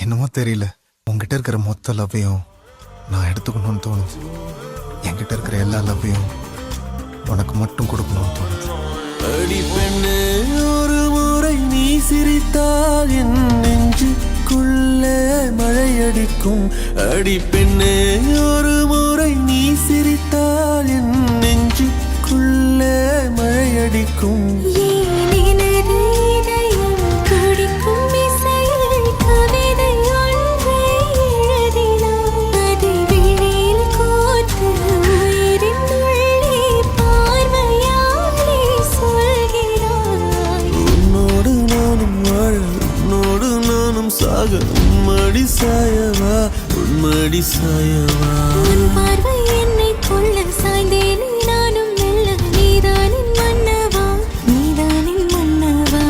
என்னமோ தெரியல, உங்ககிட்ட இருக்கிற மொத்த லவ்வையும் நான் எடுத்துக்கணும்னு தோணுது. என்கிட்ட இருக்கிற எல்லா லவ்வையும் உனக்கு மட்டும் கொடுக்கணும்னு தோணுது. அடி பெண்ணே, ஒரு முறை நீ சிரித்தால் என் நெஞ்சுக்குள்ளே மழையடிக்கும். அடி பெண்ணே, ஒரு முறை நீ சிரித்தால் என் நெஞ்சுக்குள்ளே மழையடிக்கும். உம்மடி சாயவா, உம்மடி சாயவா. உன் பார்வை என்னை கொள்ள சாய்ந்தேனே நானும் மெல்ல. நீதானின் மன்னவா, நீதானின் மன்னவா.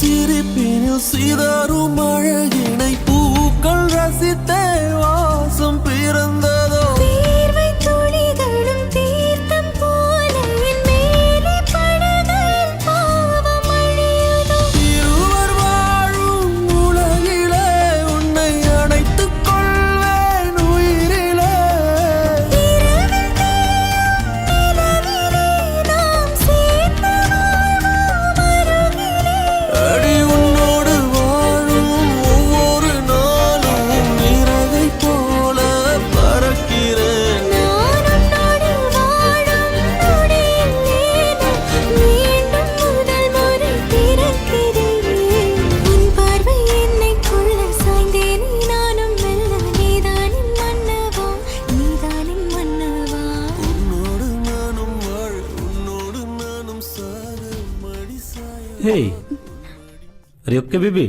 சிரிப்பினில் சிதறும் அழகினை பூக்கள் ரசித்தே வாசம் பிறந்ததோ. தீர்வை துளிகளும் தீர்த்தம் போல என் மேலே படுகையில் பாவம் அழியுதோ. இருவர் வாழும் உலகிலே உன்னை அணைத்துக் கொள்வேன் உயிரிலே. இரவில் தேயும் நிலவிலே நாம் சேர்ந்து வாழ்வோம் அருகிலே. அடி உன்னோடு வாழும் ஒவ்வொரு நாளும் நிறவை போல பறக்கிறேன். நான் உன்னோடு வாழும் நொடியில் மீண்டும் முதல் முறை பிறக்கிறேன். உன் பார்வை என்னை கொள்ள சாய்ந்தேனே நானும் மெல்ல. நீதானின் மன்னவா, நீதானின் மன்னவா. உன்னோடு நானும் வாழ, உன்னோடு நானும் சாக மடி சாய. Hey, are you okay, baby?